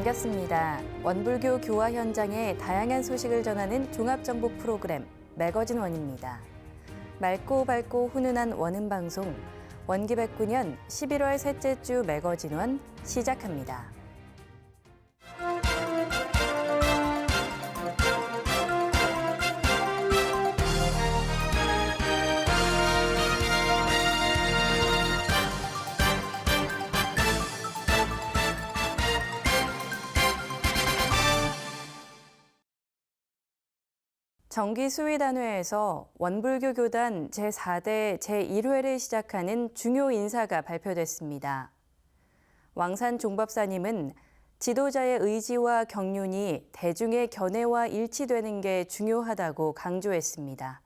반갑습니다. 원불교 교화 현장의 다양한 소식을 전하는 종합정보 프로그램 매거진 원입니다. 맑고 밝고 훈훈한 원음방송 원기백구년 11월 셋째 주 매거진 원 시작합니다. 정기수의단회에서 원불교 교단 제4대 제1회를 시작하는 중요 인사가 발표됐습니다. 왕산 종법사님은 지도자의 의지와 경륜이 대중의 견해와 일치되는 게 중요하다고 강조했습니다.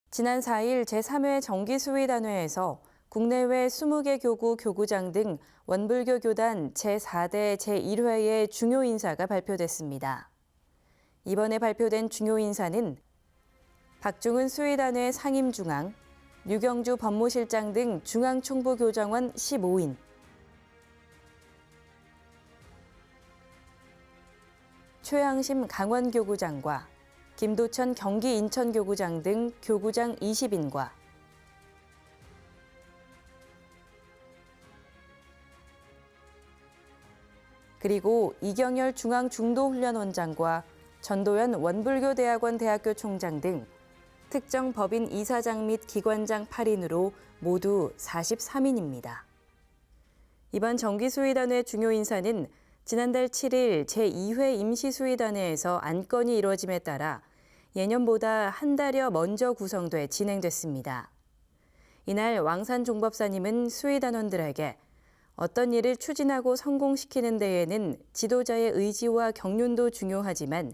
지난 4일 제3회 정기수의단회에서 국내외 20개 교구 교구장 등 원불교 교단 제4대 제1회의 중요 인사가 발표됐습니다. 이번에 발표된 중요 인사는 박중훈 수의단회 상임중앙, 류경주 법무실장 등 중앙총부교정원 15인, 최양심 강원교구장과 김도천 경기 인천교구장 등 교구장 20인과 그리고 이경열 중앙중도훈련원장과 전도연 원불교대학원 대학교 총장 등 특정 법인 이사장 및 기관장 8인으로 모두 43인입니다. 이번 정기수의단회 중요 인사는 지난달 7일 제2회 임시수의단회에서 안건이 이루어짐에 따라 예년보다 한 달여 먼저 구성돼 진행됐습니다. 이날 왕산 종법사님은 수의단원들에게 어떤 일을 추진하고 성공시키는 데에는 지도자의 의지와 경륜도 중요하지만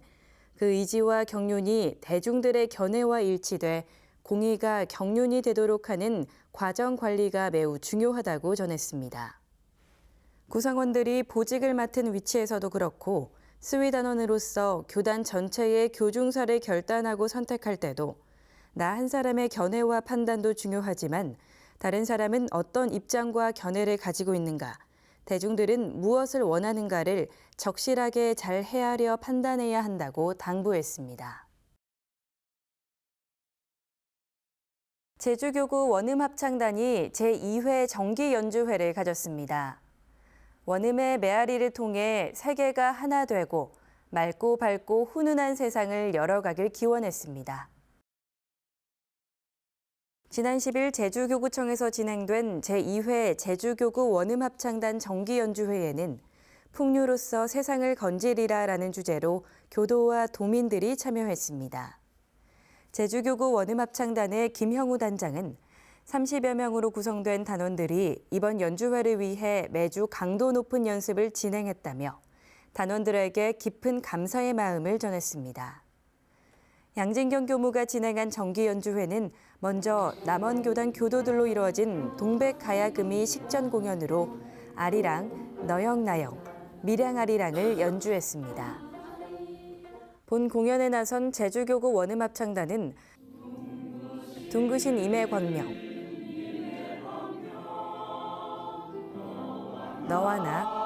그 의지와 경륜이 대중들의 견해와 일치돼 공의가 경륜이 되도록 하는 과정 관리가 매우 중요하다고 전했습니다. 구성원들이 보직을 맡은 위치에서도 그렇고 수의단원으로서 교단 전체의 교중사를 결단하고 선택할 때도 나 한 사람의 견해와 판단도 중요하지만 다른 사람은 어떤 입장과 견해를 가지고 있는가, 대중들은 무엇을 원하는가를 적실하게 잘 헤아려 판단해야 한다고 당부했습니다. 제주교구 원음합창단이 제2회 정기연주회를 가졌습니다. 원음의 메아리를 통해 세계가 하나 되고 맑고 밝고 훈훈한 세상을 열어가길 기원했습니다. 지난 10일 제주교구청에서 진행된 제2회 제주교구 원음합창단 정기연주회에는 풍류로서 세상을 건지리라라는 주제로 교도와 도민들이 참여했습니다. 제주교구 원음합창단의 김형우 단장은 30여 명으로 구성된 단원들이 이번 연주회를 위해 매주 강도 높은 연습을 진행했다며 단원들에게 깊은 감사의 마음을 전했습니다. 양진경 교무가 진행한 정기연주회는 먼저 남원교단 교도들로 이루어진 동백가야금이 식전 공연으로 아리랑, 너영나영, 밀양아리랑을 연주했습니다. 본 공연에 나선 제주교구 원음합창단은 둥그신 임해광명, 너와 나,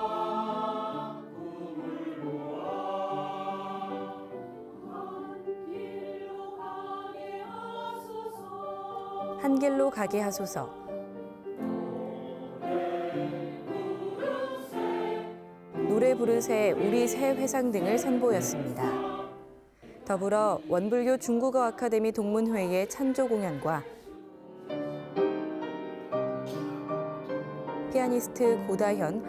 한 길로 가게 하소서, 노래 부르세 우리 새 회상 등을 선보였습니다. 더불어 원불교 중국어 아카데미 동문회의 찬조 공연과 피아니스트 고다현,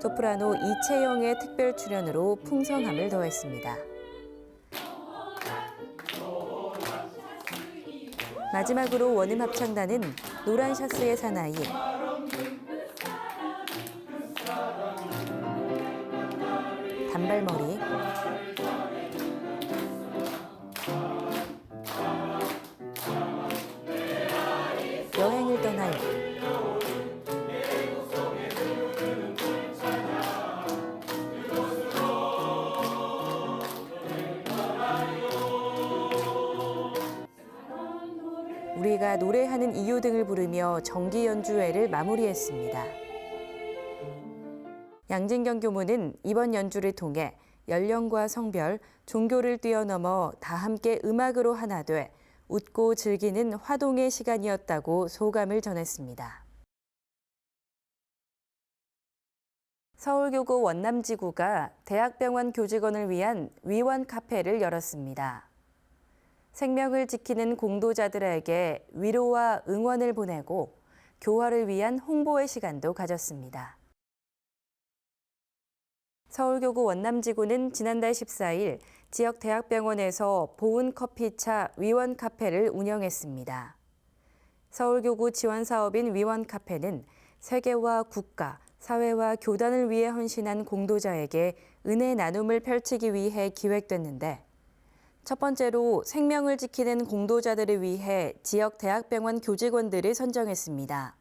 소프라노 이채영의 특별 출연으로 풍성함을 더했습니다. 마지막으로 원음합창단은 노란 샤스의 사나이, 단발머리, 여행을 떠나요, 우리가 노래하는 이유 등을 부르며 정기 연주회를 마무리했습니다. 양진경 교무는 이번 연주를 통해 연령과 성별, 종교를 뛰어넘어 다 함께 음악으로 하나 돼 웃고 즐기는 화동의 시간이었다고 소감을 전했습니다. 서울교구 원남지구가 대학병원 교직원을 위한 위원 카페를 열었습니다. 생명을 지키는 공도자들에게 위로와 응원을 보내고 교화를 위한 홍보의 시간도 가졌습니다. 서울교구 원남지구는 지난달 14일 지역 대학병원에서 보은 커피차 위원 카페를 운영했습니다. 서울교구 지원 사업인 위원 카페는 세계와 국가, 사회와 교단을 위해 헌신한 공도자에게 은혜 나눔을 펼치기 위해 기획됐는데 첫 번째로 생명을 지키는 공도자들을 위해 지역 대학병원 교직원들을 선정했습니다.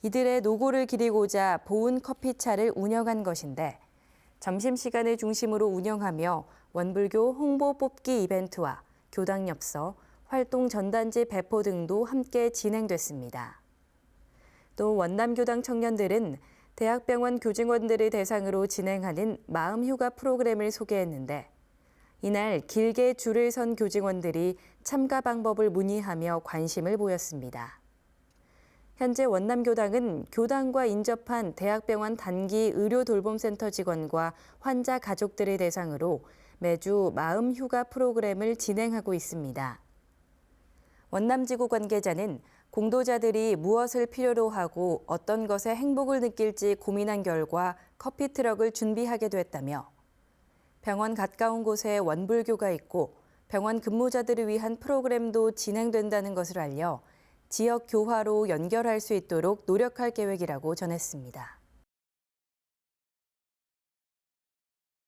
이들의 노고를 기리고자 보은 커피차를 운영한 것인데 점심시간을 중심으로 운영하며 원불교 홍보 뽑기 이벤트와 교당 엽서, 활동 전단지 배포 등도 함께 진행됐습니다. 또 원남교당 청년들은 대학병원 교직원들을 대상으로 진행하는 마음휴가 프로그램을 소개했는데 이날 길게 줄을 선 교직원들이 참가 방법을 문의하며 관심을 보였습니다. 현재 원남교당은 교당과 인접한 대학병원 단기 의료돌봄센터 직원과 환자 가족들을 대상으로 매주 마음휴가 프로그램을 진행하고 있습니다. 원남지구 관계자는 공도자들이 무엇을 필요로 하고 어떤 것에 행복을 느낄지 고민한 결과 커피트럭을 준비하게 됐다며 병원 가까운 곳에 원불교가 있고 병원 근무자들을 위한 프로그램도 진행된다는 것을 알려 지역 교화로 연결할 수 있도록 노력할 계획이라고 전했습니다.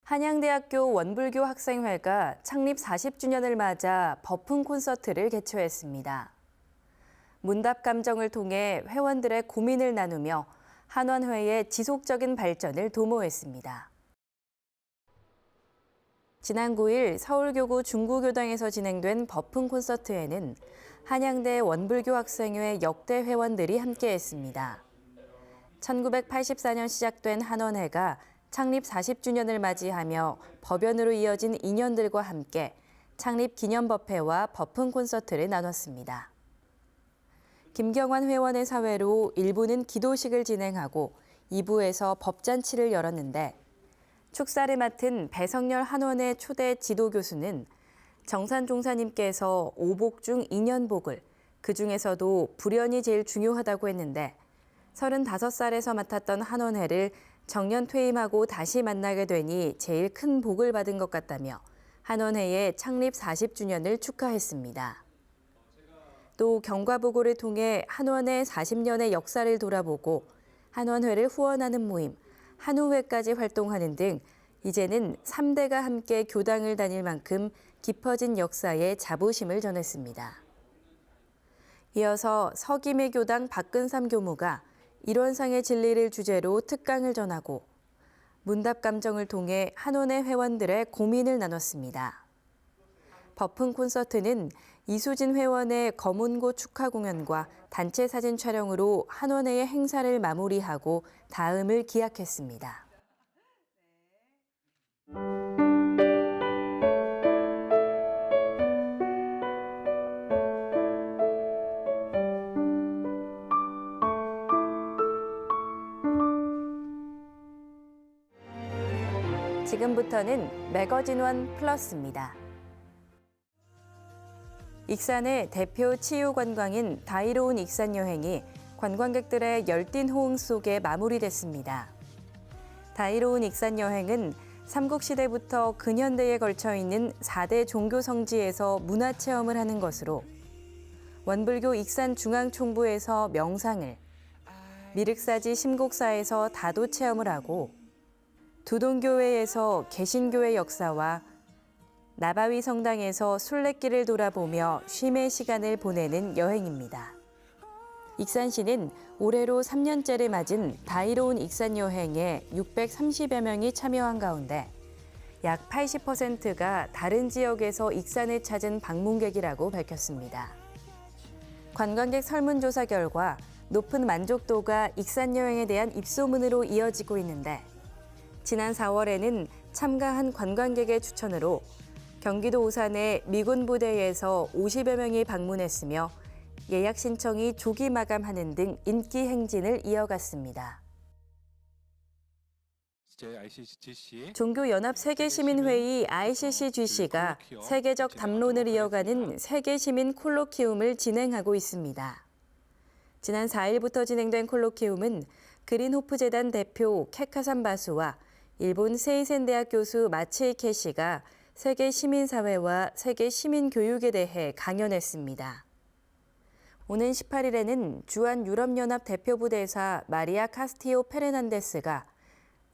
한양대학교 원불교 학생회가 창립 40주년을 맞아 법흥 콘서트를 개최했습니다. 문답 감정을 통해 회원들의 고민을 나누며 한원회의 지속적인 발전을 도모했습니다. 지난 9일 서울교구 중구교당에서 진행된 법흥 콘서트에는 한양대 원불교 학생회 역대 회원들이 함께했습니다. 1984년 시작된 한원회가 창립 40주년을 맞이하며 법연으로 이어진 인연들과 함께 창립 기념법회와 법흥 콘서트를 나눴습니다. 김경환 회원의 사회로 1부는 기도식을 진행하고 2부에서 법잔치를 열었는데 축사를 맡은 배성열 한원회 초대 지도교수는 정산종사님께서 오복 중 인연복을 그중에서도 불연이 제일 중요하다고 했는데 35살에서 맡았던 한원회를 정년 퇴임하고 다시 만나게 되니 제일 큰 복을 받은 것 같다며 한원회의 창립 40주년을 축하했습니다. 또 경과보고를 통해 한원회 40년의 역사를 돌아보고 한원회를 후원하는 모임, 한우회까지 활동하는 등 이제는 3대가 함께 교당을 다닐 만큼 깊어진 역사에 자부심을 전했습니다. 이어서 서김의 교당 박근삼 교무가 일원상의 진리를 주제로 특강을 전하고 문답 감정을 통해 한원회 회원들의 고민을 나눴습니다. 법흥 콘서트는 이수진 회원의 검은고 축하 공연과 단체 사진 촬영으로 한원회의 행사를 마무리하고 다음을 기약했습니다. 지금부터는 매거진원 플러스입니다. 익산의 대표 치유 관광인 다이로운 익산 여행이 관광객들의 열띤 호응 속에 마무리됐습니다. 다이로운 익산 여행은 삼국시대부터 근현대에 걸쳐 있는 4대 종교 성지에서 문화체험을 하는 것으로 원불교 익산 중앙총부에서 명상을, 미륵사지 심곡사에서 다도 체험을 하고 두동교회에서 개신교의 역사와 나바위 성당에서 순례길을 돌아보며 쉼의 시간을 보내는 여행입니다. 익산시는 올해로 3년째를 맞은 다이로운 익산 여행에 630여 명이 참여한 가운데 약 80%가 다른 지역에서 익산을 찾은 방문객이라고 밝혔습니다. 관광객 설문조사 결과 높은 만족도가 익산 여행에 대한 입소문으로 이어지고 있는데 지난 4월에는 참가한 관광객의 추천으로 경기도 오산의 미군 부대에서 50여 명이 방문했으며 예약 신청이 조기 마감하는 등 인기 행진을 이어갔습니다. 종교연합 세계시민회의 ICCGC가 세계적 담론을 이어가는 세계시민 콜로키움을 진행하고 있습니다. 지난 4일부터 진행된 콜로키움은 그린호프 재단 대표 케카산 바수와 일본 세이센 대학 교수 마치이 케시가 세계 시민사회와 세계 시민교육에 대해 강연했습니다. 오는 18일에는 주한 유럽연합 대표부 대사 마리아 카스티오 페르난데스가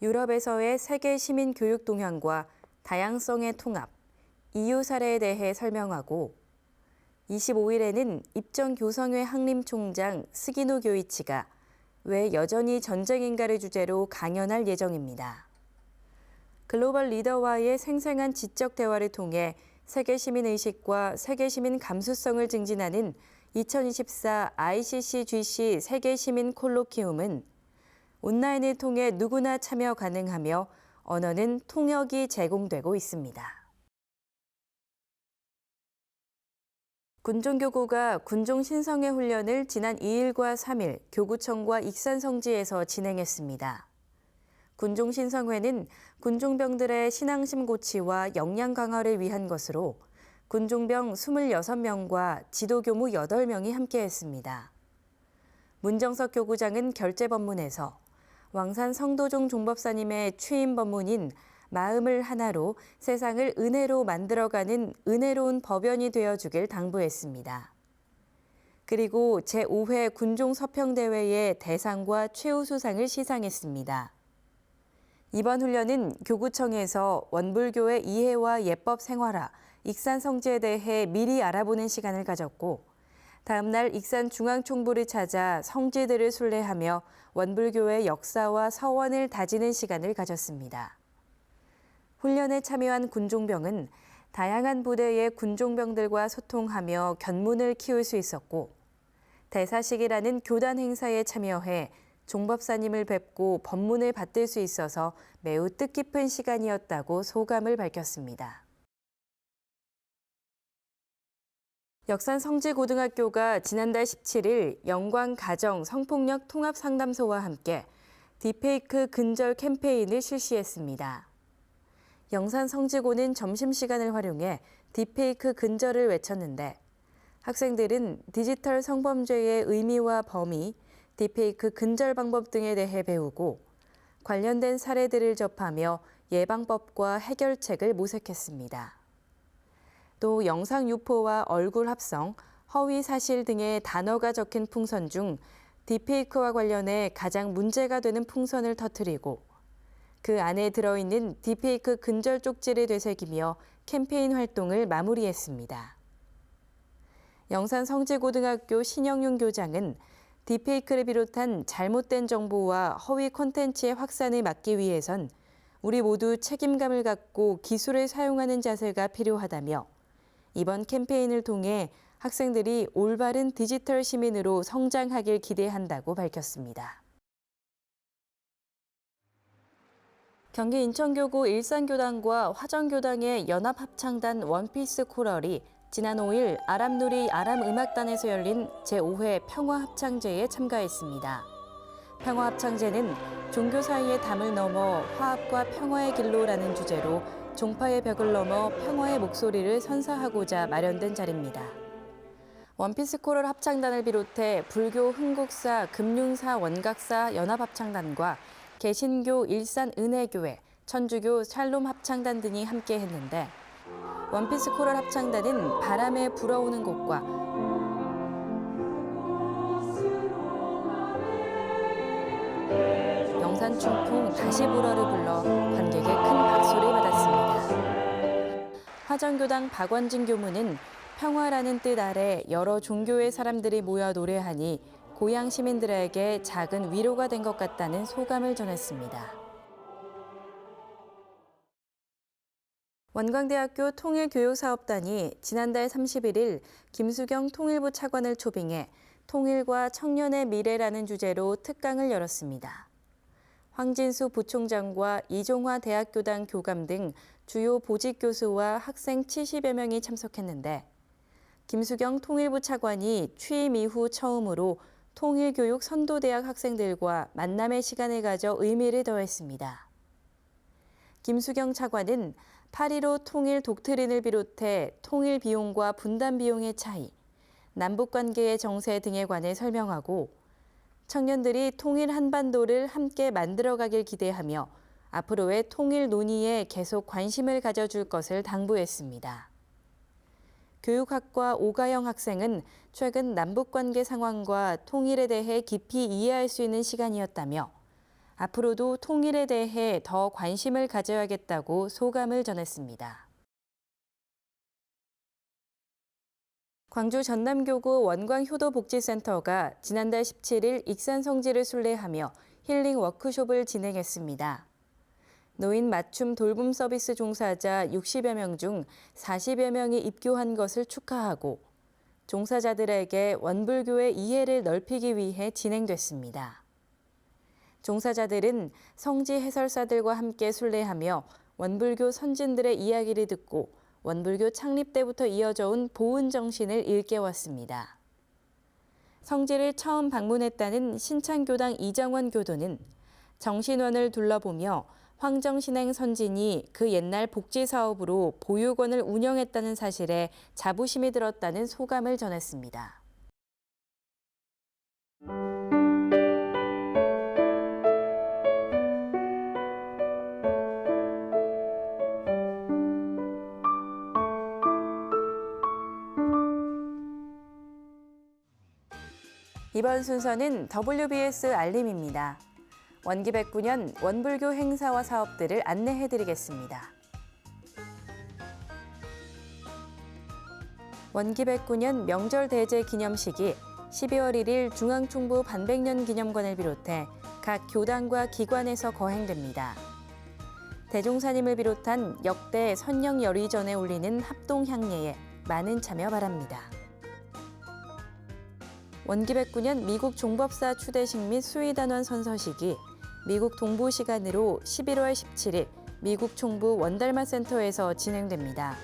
유럽에서의 세계 시민 교육 동향과 다양성의 통합, EU 사례에 대해 설명하고 25일에는 입정교성회 항림총장 스기노 교이치가 왜 여전히 전쟁인가를 주제로 강연할 예정입니다. 글로벌 리더와의 생생한 지적 대화를 통해 세계 시민 의식과 세계 시민 감수성을 증진하는 2024 ICCGC 세계 시민 콜로키움은 온라인을 통해 누구나 참여 가능하며 언어는 통역이 제공되고 있습니다. 군종교구가 군종 신성회 훈련을 지난 2일과 3일 교구청과 익산성지에서 진행했습니다. 군종 신성회는 군종병들의 신앙심 고취와 역량 강화를 위한 것으로 군종병 26명과 지도교무 8명이 함께했습니다. 문정석 교구장은 결재 법문에서 왕산 성도종 종법사님의 취임 법문인 마음을 하나로 세상을 은혜로 만들어가는 은혜로운 법연이 되어주길 당부했습니다. 그리고 제5회 군종서평대회의 대상과 최우수상을 시상했습니다. 이번 훈련은 교구청에서 원불교의 이해와 예법 생활화, 익산 성지에 대해 미리 알아보는 시간을 가졌고 다음 날 익산 중앙총부를 찾아 성지들을 순례하며 원불교의 역사와 서원을 다지는 시간을 가졌습니다. 훈련에 참여한 군종병은 다양한 부대의 군종병들과 소통하며 견문을 키울 수 있었고 대사식이라는 교단 행사에 참여해 종법사님을 뵙고 법문을 받들 수 있어서 매우 뜻깊은 시간이었다고 소감을 밝혔습니다. 역산 성지고등학교가 지난달 17일 영광가정 성폭력 통합상담소와 함께 딥페이크 근절 캠페인을 실시했습니다. 영산 성지고는 점심시간을 활용해 딥페이크 근절을 외쳤는데 학생들은 디지털 성범죄의 의미와 범위, 딥페이크 근절 방법 등에 대해 배우고 관련된 사례들을 접하며 예방법과 해결책을 모색했습니다. 또 영상 유포와 얼굴 합성, 허위 사실 등의 단어가 적힌 풍선 중 딥페이크와 관련해 가장 문제가 되는 풍선을 터뜨리고 그 안에 들어있는 딥페이크 근절 쪽지를 되새기며 캠페인 활동을 마무리했습니다. 영산 성지고등학교 신영윤 교장은 딥페이크를 비롯한 잘못된 정보와 허위 콘텐츠의 확산을 막기 위해선 우리 모두 책임감을 갖고 기술을 사용하는 자세가 필요하다며 이번 캠페인을 통해 학생들이 올바른 디지털 시민으로 성장하길 기대한다고 밝혔습니다. 경기 인천교구 일산교당과 화정교당의 연합합창단 원피스 코럴이 지난 5일 아람누리 아람음악단에서 열린 제5회 평화합창제에 참가했습니다. 평화합창제는 종교 사이의 담을 넘어 화합과 평화의 길로라는 주제로 종파의 벽을 넘어 평화의 목소리를 선사하고자 마련된 자리입니다. 원피스 코럴 합창단을 비롯해 불교 흥국사 금륜사 원각사 연합합창단과 개신교 일산은혜교회, 천주교 샬롬 합창단 등이 함께 했는데 원피스 코럴 합창단은 바람에 불어오는 곡과 영산 춘풍 다시 불어를 불러 관객의 큰 박수를 받았습니다. 화정교당 박원진 교무는 평화라는 뜻 아래 여러 종교의 사람들이 모여 노래하니 고향 시민들에게 작은 위로가 된 것 같다는 소감을 전했습니다. 원광대학교 통일교육사업단이 지난달 31일 김수경 통일부 차관을 초빙해 통일과 청년의 미래라는 주제로 특강을 열었습니다. 황진수 부총장과 이종화 대학교당 교감 등 주요 보직 교수와 학생 70여 명이 참석했는데 김수경 통일부 차관이 취임 이후 처음으로 통일교육 선도대학 학생들과 만남의 시간을 가져 의미를 더했습니다. 김수경 차관은 8.15 통일 독트린을 비롯해 통일 비용과 분담 비용의 차이, 남북 관계의 정세 등에 관해 설명하고 청년들이 통일 한반도를 함께 만들어가길 기대하며 앞으로의 통일 논의에 계속 관심을 가져줄 것을 당부했습니다. 교육학과 오가영 학생은 최근 남북 관계 상황과 통일에 대해 깊이 이해할 수 있는 시간이었다며 앞으로도 통일에 대해 더 관심을 가져야겠다고 소감을 전했습니다. 광주 전남교구 원광효도복지센터가 지난달 17일 익산 성지를 순례하며 힐링 워크숍을 진행했습니다. 노인 맞춤 돌봄 서비스 종사자 60여 명 중 40여 명이 입교한 것을 축하하고 종사자들에게 원불교의 이해를 넓히기 위해 진행됐습니다. 종사자들은 성지 해설사들과 함께 순례하며 원불교 선진들의 이야기를 듣고 원불교 창립 때부터 이어져 온 보은 정신을 일깨웠습니다. 성지를 처음 방문했다는 신창교당 이정원 교도는 정신원을 둘러보며 황정신행 선진이 그 옛날 복지 사업으로 보육원을 운영했다는 사실에 자부심이 들었다는 소감을 전했습니다. 이번 순서는 WBS 알림입니다. 원기백구년 원불교 행사와 사업들을 안내해드리겠습니다. 원기백구년 명절 대제 기념식이 12월 1일 중앙총부 반백년 기념관을 비롯해 각 교당과 기관에서 거행됩니다. 대종사님을 비롯한 역대 선영 열의전에 올리는 합동향례에 많은 참여 바랍니다. 원기백구년 미국 종법사 추대식 및 수의단원 선서식이 미국 동부 시간으로 11월 17일 미국 총부 원달마 센터에서 진행됩니다.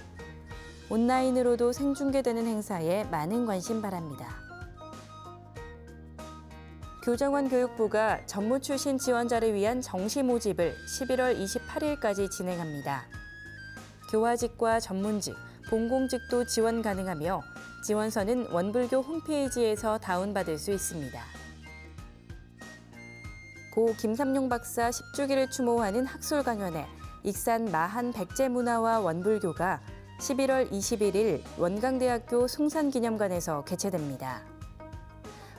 온라인으로도 생중계되는 행사에 많은 관심 바랍니다. 교정원 교육부가 전무 출신 지원자를 위한 정시 모집을 11월 28일까지 진행합니다. 교화직과 전문직, 본공직도 지원 가능하며 지원서는 원불교 홈페이지에서 다운받을 수 있습니다. 고 김삼룡 박사 10주기를 추모하는 학술 강연회 익산 마한 백제문화와 원불교가 11월 21일 원광대학교 숭산기념관에서 개최됩니다.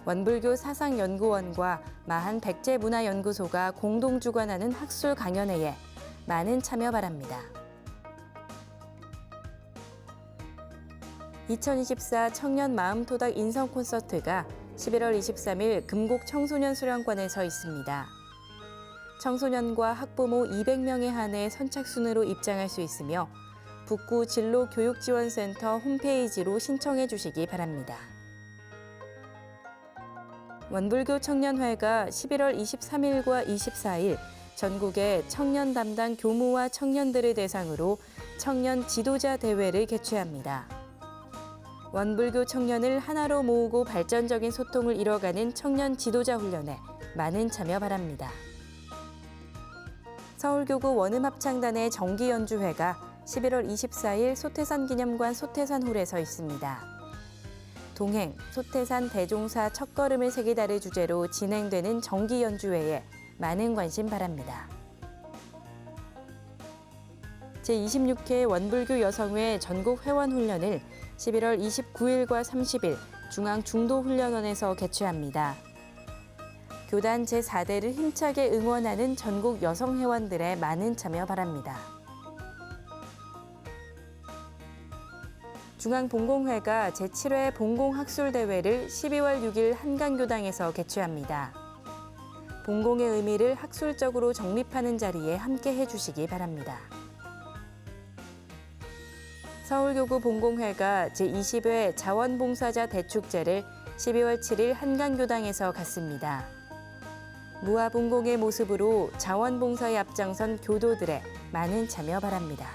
원불교 사상연구원과 마한 백제문화연구소가 공동 주관하는 학술 강연회에 많은 참여 바랍니다. 2024 청년 마음토닥 인성 콘서트가 11월 23일 금곡 청소년 수련관에서 있습니다. 청소년과 학부모 200명에 한해 선착순으로 입장할 수 있으며 북구 진로교육지원센터 홈페이지로 신청해 주시기 바랍니다. 원불교 청년회가 11월 23일과 24일 전국의 청년 담당 교무와 청년들을 대상으로 청년 지도자 대회를 개최합니다. 원불교 청년을 하나로 모으고 발전적인 소통을 이뤄가는 청년 지도자 훈련에 많은 참여 바랍니다. 서울교구 원음합창단의 정기연주회가 11월 24일 소태산 기념관 소태산홀에서 있습니다. 동행, 소태산 대종사 첫걸음을 새기다를 주제로 진행되는 정기연주회에 많은 관심 바랍니다. 제26회 원불교 여성회 전국 회원훈련을 11월 29일과 30일 중앙중도훈련원에서 개최합니다. 교단 제4대를 힘차게 응원하는 전국 여성회원들의 많은 참여 바랍니다. 중앙봉공회가 제7회 봉공학술대회를 12월 6일 한강교당에서 개최합니다. 봉공의 의미를 학술적으로 정립하는 자리에 함께 해주시기 바랍니다. 서울교구 봉공회가 제20회 자원봉사자 대축제를 12월 7일 한강교당에서 갖습니다. 무아봉공의 모습으로 자원봉사에 앞장선 교도들의 많은 참여 바랍니다.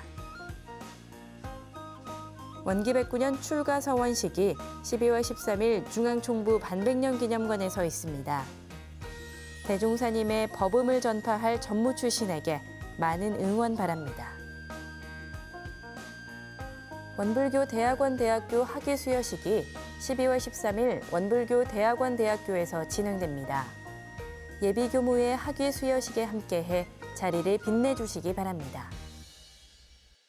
원기 109년 출가 서원식이 12월 13일 중앙총부 반백년 기념관에서 있습니다. 대종사님의 법음을 전파할 전무 출신에게 많은 응원 바랍니다. 원불교 대학원대학교 학위 수여식이 12월 13일 원불교 대학원대학교에서 진행됩니다. 예비교무의 학위 수여식에 함께해 자리를 빛내주시기 바랍니다.